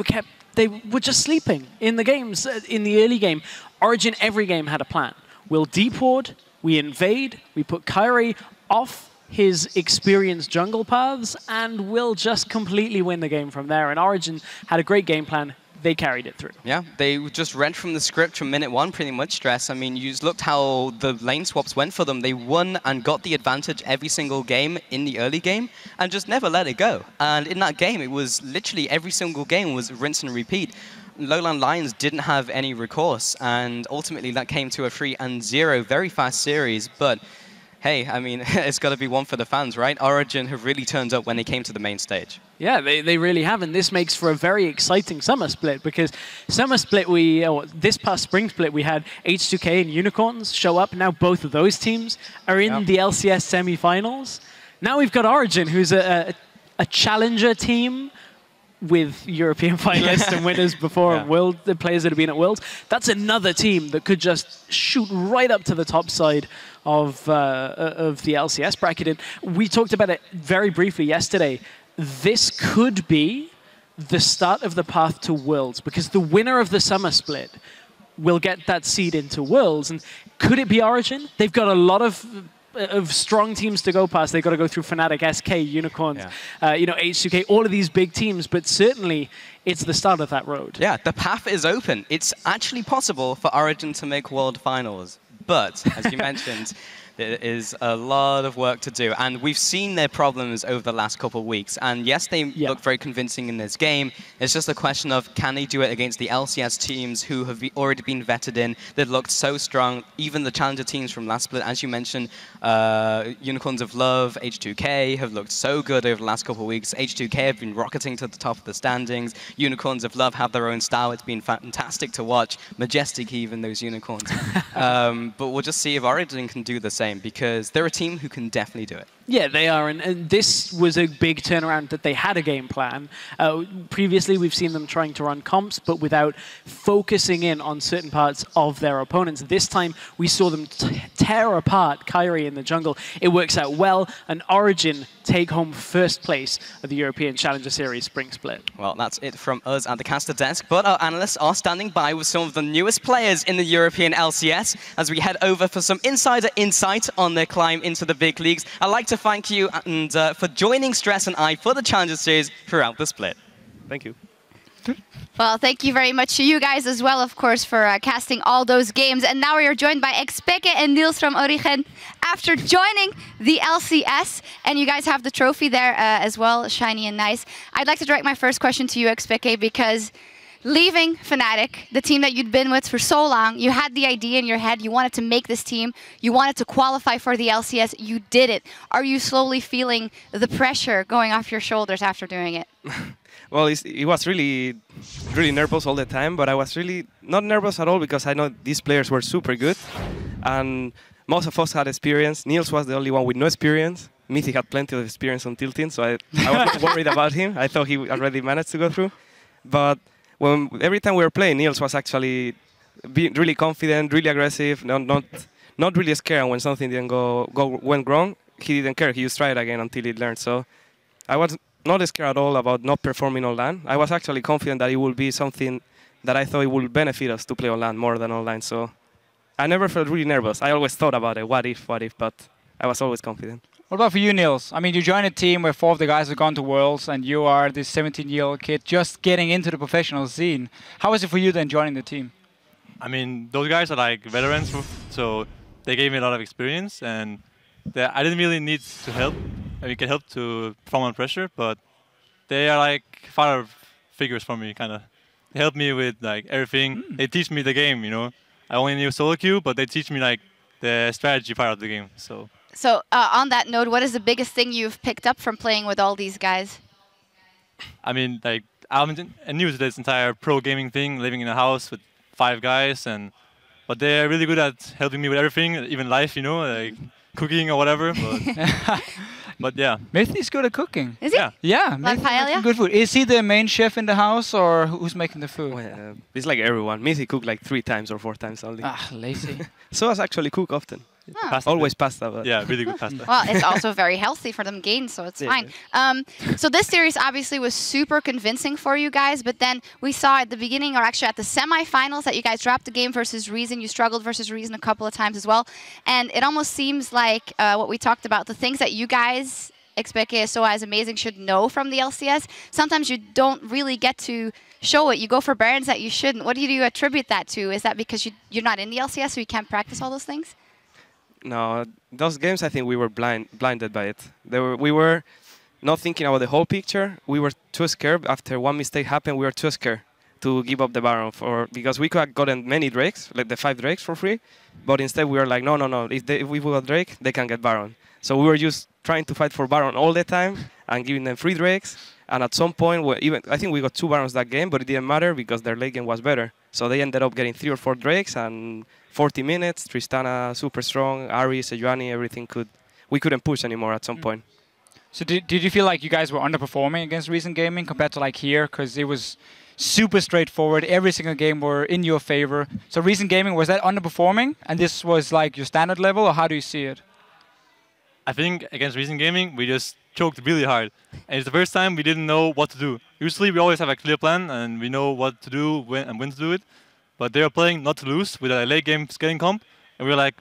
were just sleeping in the games, in the early game. Origen, every game had a plan. We'll deep ward, we invade, we put Kyrie off his experienced jungle paths, and we'll just completely win the game from there. And Origen had a great game plan. They carried it through. Yeah, they just read from the script from minute 1 pretty much, Stress. I mean, you just looked how the lane swaps went for them. They won and got the advantage every single game in the early game and just never let it go. And in that game, it was literally every single game was rinse and repeat. Lowland Lions didn't have any recourse, and ultimately that came to a 3-0, very fast series. But hey, I mean, it's got to be one for the fans, right? Origen have really turned up when they came to the main stage. Yeah, they really have, and this makes for a very exciting summer split, because summer split, this past spring split, we had H2K and Unicorns show up. Now both of those teams are in the LCS semi-finals. Now we've got Origen, who's a challenger team, with European finalists and winners before, and the players that have been at Worlds. That's another team that could just shoot right up to the top side of the LCS bracket. And we talked about it very briefly yesterday. This could be the start of the path to Worlds, because the winner of the summer split will get that seed into Worlds. And could it be Origen? They've got a lot of strong teams to go past. They've got to go through Fnatic, SK, Unicorns, H2K, all of these big teams, but certainly it's the start of that road. Yeah, the path is open. It's actually possible for Origen to make World Finals, but as you mentioned, there is a lot of work to do, and we've seen their problems over the last couple of weeks. And yes, they look very convincing in this game. It's just a question of, can they do it against the LCS teams who have already been vetted in, that looked so strong. Even the challenger teams from last split, as you mentioned, Unicorns of Love, H2K have looked so good over the last couple of weeks. H2K have been rocketing to the top of the standings. Unicorns of Love have their own style. It's been fantastic to watch. Majestic even, those Unicorns. But we'll just see if Origen can do the same, because they're a team who can definitely do it. Yeah, they are, and this was a big turnaround that they had a game plan. Previously, we've seen them trying to run comps, but without focusing in on certain parts of their opponents. This time, we saw them tear apart Kyrie in the jungle. It works out well, and Origen take home first place of the European Challenger Series Spring Split. Well, that's it from us at the caster desk, but our analysts are standing by with some of the newest players in the European LCS as we head over for some insider insight on their climb into the big leagues. I'd like to thank you and for joining Stress and I for the Challenger Series throughout the split. Thank you. Well, thank you very much to you guys as well, of course, for casting all those games. And now we are joined by FLICKR and Niels from Origen after joining the LCS. And you guys have the trophy there as well, shiny and nice. I'd like to direct my first question to you, FLICKR, because leaving Fnatic, the team that you'd been with for so long, you had the idea in your head, you wanted to make this team, you wanted to qualify for the LCS, you did it. Are you slowly feeling the pressure going off your shoulders after doing it? Well, it was really nervous all the time, but I was really not nervous at all because I know these players were super good, and most of us had experience. Niels was the only one with no experience. Mithy had plenty of experience on tilting, so I wasn't worried about him. I thought he already managed to go through. But every time we were playing, Niels was actually being really confident, really aggressive, not really scared. And when something went wrong, he didn't care. He just tried again until he learned. So I was not scared at all about not performing on LAN. I was actually confident that it would be something that I thought it would benefit us to play on LAN more than online. So I never felt really nervous. I always thought about it, what if, but I was always confident. What about for you, Niels? I mean, you joined a team where 4 of the guys have gone to Worlds, and you are this 17-year-old kid just getting into the professional scene. How was it for you then joining the team? I mean, those guys are like veterans, so they gave me a lot of experience, and I didn't really need to help. I mean, get help to perform on pressure, but they are like father figures for me, kind of. They help me with like everything. They teach me the game, you know. I only knew solo queue, but they teach me like the strategy part of the game. So on that note, what is the biggest thing you've picked up from playing with all these guys? I mean, like I'm new to this entire pro gaming thing, living in a house with 5 guys, but they're really good at helping me with everything, even life, you know, like cooking or whatever. But yeah. Mithy's good at cooking. Is he? Yeah, like paella? Good food. Is he the main chef in the house, or who's making the food? Well, it's like everyone. Mithy cooked like 3 times or 4 times only. Ah, lazy. So I actually cook often. Oh. Always pasta. But yeah, really good pasta. Well, it's also very healthy for them gains, so it's fine. So this series obviously was super convincing for you guys, but then we saw at the beginning, or actually at the semifinals, that you guys dropped the game versus Reason. You struggled versus Reason a couple of times as well. And it almost seems like what we talked about, the things that you guys, FLICKR, so as amazing, should know from the LCS, sometimes you don't really get to show it. You go for Barons that you shouldn't. What do you attribute that to? Is that because you're not in the LCS, so you can't practice all those things? No, those games, I think we were blinded by it. We were not thinking about the whole picture. We were too scared. After one mistake happened, we were too scared to give up the Baron because we could have gotten many Drakes, like the 5 Drakes for free. But instead, we were like, no. If we got Drake, they can get Baron. So we were just trying to fight for Baron all the time and giving them 3 Drakes. And at some point, I think we got 2 Barons that game, but it didn't matter because their late game was better. So they ended up getting 3 or 4 Drakes and 40 minutes. Tristana super strong, Ari, Sejuani, everything we couldn't push anymore at some point. So did you feel like you guys were underperforming against Recent Gaming compared to like here? Because it was super straightforward. Every single game were in your favor. So Recent Gaming, was that underperforming? And this was like your standard level, or how do you see it? I think against Recent Gaming, we just choked really hard. And it's the first time we didn't know what to do. Usually we always have a clear plan and we know what to do when to do it. But they were playing not to lose with a late game scaling comp. And we were like,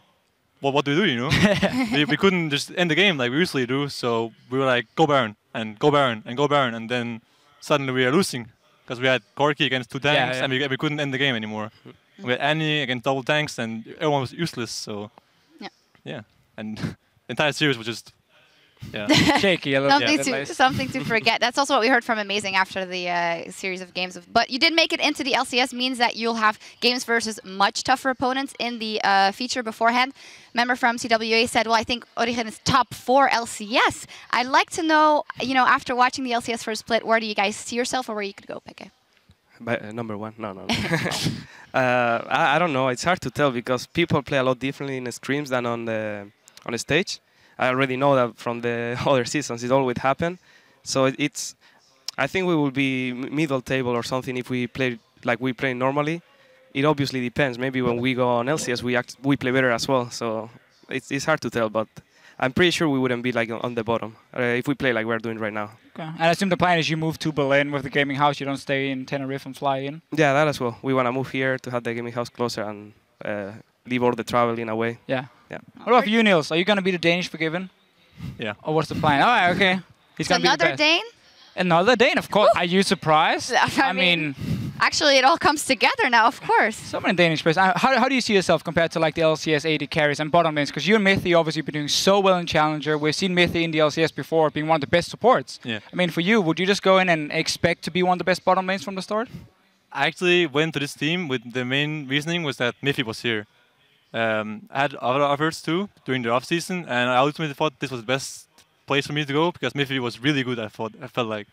well, what do we do, you know? we couldn't just end the game like we usually do. So we were like, go Baron, and go Baron, and go Baron. And then suddenly we are losing. Because we had Corki against 2 tanks and we couldn't end the game anymore. We had Annie against double tanks and everyone was useless. So yeah. And the entire series was just shaky a little. Something to forget. That's also what we heard from Amazing after the series of games. But you did make it into the LCS, means that you'll have games versus much tougher opponents in the feature beforehand. Member from CWA said, well, I think Origen is top 4 LCS. I'd like to know, after watching the LCS first split, where do you guys see yourself or where you could go, Peke? Number 1? No. I don't know. It's hard to tell because people play a lot differently in the streams than on the stage. I already know that from the other seasons it always happened. So I think we will be middle table or something if we play like we play normally. It obviously depends. Maybe when we go on LCS we play better as well. So it's hard to tell, but I'm pretty sure we wouldn't be like on the bottom if we play like we're doing right now. Okay. And I assume the plan is you move to Berlin with the gaming house. You don't stay in Tenerife and fly in. Yeah, that as well. We want to move here to have the gaming house closer and leave all the traveling away. Yeah. What about you, Niels? Are you going to be the Danish Forgiven? Yeah. Or what's the plan? All right, okay. He's so gonna be another Dane? Another Dane, of course. Are you surprised? I mean, actually, it all comes together now, of course. So many Danish players. How do you see yourself compared to like the LCS AD carries and bottom lanes? Because you and Mithy obviously been doing so well in Challenger. We've seen Mithy in the LCS before being one of the best supports. Yeah. I mean, for you, would you just go in and expect to be one of the best bottom lanes from the start? I actually went to this team with the main reasoning was that Mithy was here. I had other offers too during the off season, and I ultimately thought this was the best place for me to go because Mithy was really good. I felt like.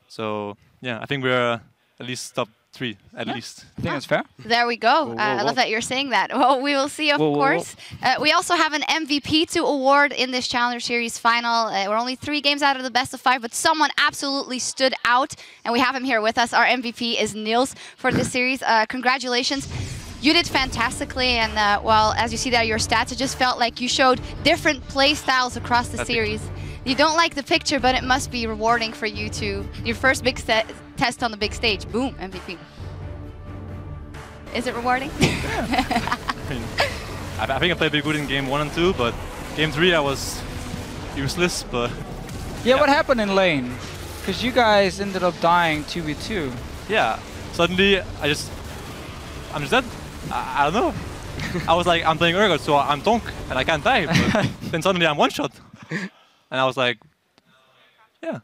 So yeah, I think we're at least top 3 at least. I think that's fair. There we go. I love that you're saying that. Well, we will see, of course. We also have an MVP to award in this Challenger Series final. We're only 3 games out of the best of 5, but someone absolutely stood out, and we have him here with us. Our MVP is Niels for this series. Congratulations. You did fantastically, and well, as you see there, your stats, it just felt like you showed different play styles across the series. You don't like the picture, but it must be rewarding for you to your first big test on the big stage. Boom, MVP. Is it rewarding? I think I played pretty good in game 1 and 2, but game 3 I was useless. But yeah, what happened in lane? Because you guys ended up dying 2v2. Yeah, suddenly I'm just dead. I don't know. I was like, I'm playing Urgot, so I'm Donk, and I can't die. But then suddenly I'm one-shot. And I was like, yeah.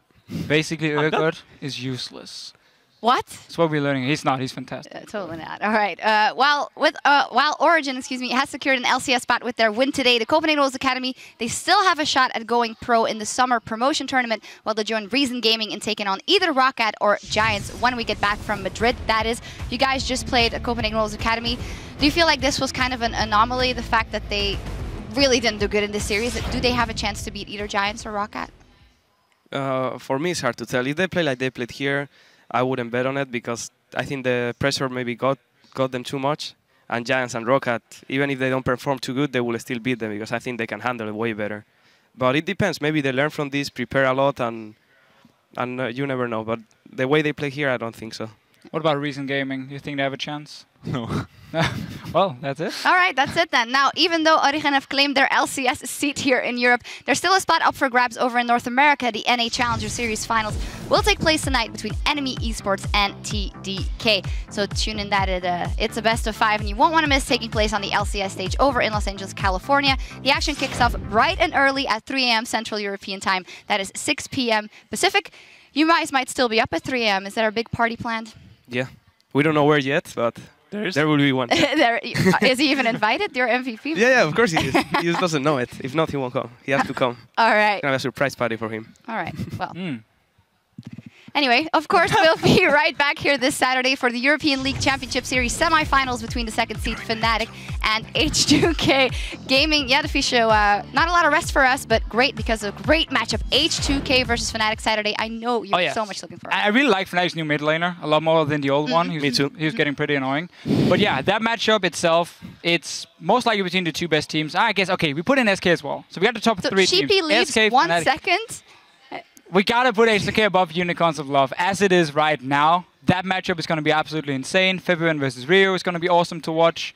Basically, Urgot is useless. What? That's what we're learning. He's not. He's fantastic. Totally not. All right. While Origen, has secured an LCS spot with their win today, the Copenhagen Academy, they still have a shot at going pro in the summer promotion tournament, while they join Reason Gaming in taking on either Roccat or Giants when we get back from Madrid. That is, you guys just played a Copenhagen Academy. Do you feel like this was kind of an anomaly, the fact that they really didn't do good in this series? Do they have a chance to beat either Giants or Roccat? For me, it's hard to tell. If they play like they played here, I wouldn't bet on it because I think the pressure maybe got them too much. And Giants and Roccat, even if they don't perform too good, they will still beat them because I think they can handle it way better. But it depends. Maybe they learn from this, prepare a lot, and you never know. But the way they play here, I don't think so. What about Reason Gaming? Do you think they have a chance? No. Well, that's it. All right, that's it then. Now, even though Origen have claimed their LCS seat here in Europe, there's still a spot up for grabs over in North America. The NA Challenger Series finals will take place tonight between Enemy eSports and TDK. So tune in that it's a best of 5, and you won't want to miss taking place on the LCS stage over in Los Angeles, California. The action kicks off bright and early at 3 a.m. Central European Time. That is 6 p.m. Pacific. You guys might still be up at 3 a.m. Is there a big party planned? Yeah. We don't know where yet, but there will be one. Is he even invited? Your MVP? Yeah, of course he is. He just doesn't know it. If not, he won't come. He has to come. All right. We're gonna have a surprise party for him. All right. Well. Anyway, of course, we'll be right back here this Saturday for the European League Championship Series semi-finals between the second seed Fnatic and H2K Gaming. Yeah, the show, not a lot of rest for us, but great because of a great matchup. H2K versus Fnatic Saturday. I know you're so much looking for it. I really like Fnatic's new mid laner a lot more than the old one. Me too. He was getting pretty annoying. But yeah, that matchup itself, it's most likely between the two best teams. I guess, okay, we put in SK as well. So we got the top three teams. Sheepy leaves SK, 1 Fnatic. second. We gotta put H2K above Unicorns of Love as it is right now. That matchup is gonna be absolutely insane. February versus Rio is gonna be awesome to watch.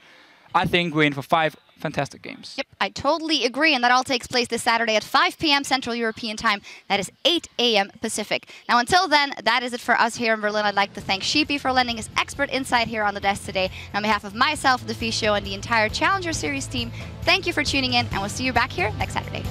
I think we're in for 5 fantastic games. Yep, I totally agree, and that all takes place this Saturday at 5 p.m. Central European Time. That is 8 a.m. Pacific. Now, until then, that is it for us here in Berlin. I'd like to thank Sheepy for lending his expert insight here on the desk today. And on behalf of myself, the Show, and the entire Challenger Series team, thank you for tuning in, and we'll see you back here next Saturday.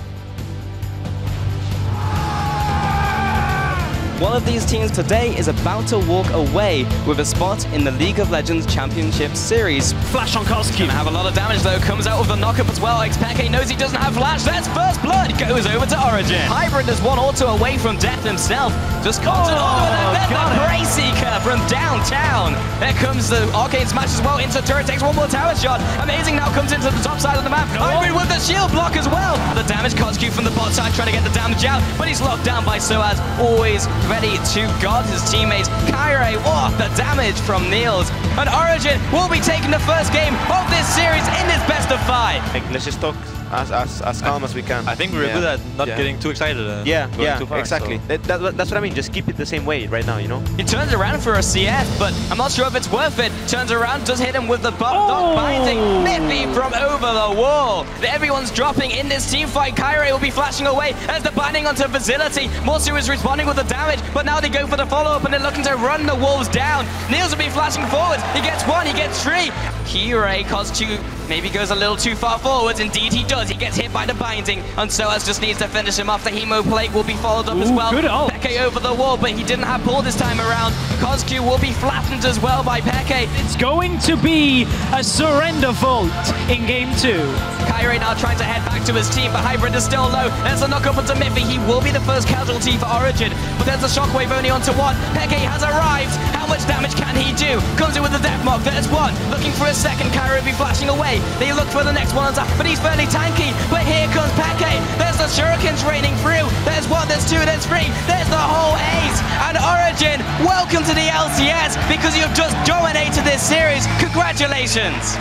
One of these teams today is about to walk away with a spot in the League of Legends Championship Series. Flash on Koski. Gonna have a lot of damage though, comes out with the knock-up as well. Xpeke knows he doesn't have flash, that's first blood, goes over to Origen. Hybrid is 1 auto away from death himself. Just caught it on, and then the Prey Seeker from downtown. There comes the Arcane Smash as well into turret, takes one more tower shot. Amazing now comes into the top side of the map. Hybrid with the shield block as well. The damage Koski from the bot side trying to get the damage out, but he's locked down by Soaz, always ready to guard his teammates. Kyrie, oh, the damage from Niels. And Origen will be taking the first game of this series in this best of 5. Like, let's just talk as calm as we can. I think we're good at not getting too excited and going too far. Exactly. So. That's what I mean. Just keep it the same way right now, you know? He turns around for a CF, but I'm not sure if it's worth it. Turns around, does hit him with the dot binding. Miffy from over the wall. Everyone's dropping in this team fight. Kyrie will be flashing away as the binding onto Facility. Morsu is responding with the damage, but now they go for the follow-up and they're looking to run the wolves down. Niels will be flashing forwards. He gets 1, he gets 3. Kyrie, Kostu maybe goes a little too far forwards. Indeed he does. He gets hit by the binding, and Soaz just needs to finish him off. The Hemo Plague will be followed up as well. Peke over the wall, but he didn't have pull this time around. Kostu will be flattened as well by Peke. It's going to be a surrender vault in game 2. Kyrie now trying to head back to his team, but Hybrid is still low. There's a knock-up onto Miffy. He will be the first casualty for Origen, but there's a shockwave only onto 1. Peke has arrived. How much damage can he do? Comes in with the death mark. There's 1. Looking for a second. Kyrie will be flashing away. They look for the next one on top, but he's fairly tanky. But here comes Peke. There's the shurikens raining through. There's 1, there's 2, there's 3. There's the whole 8. And Origen, welcome to the LCS because you've just dominated this series. Congratulations.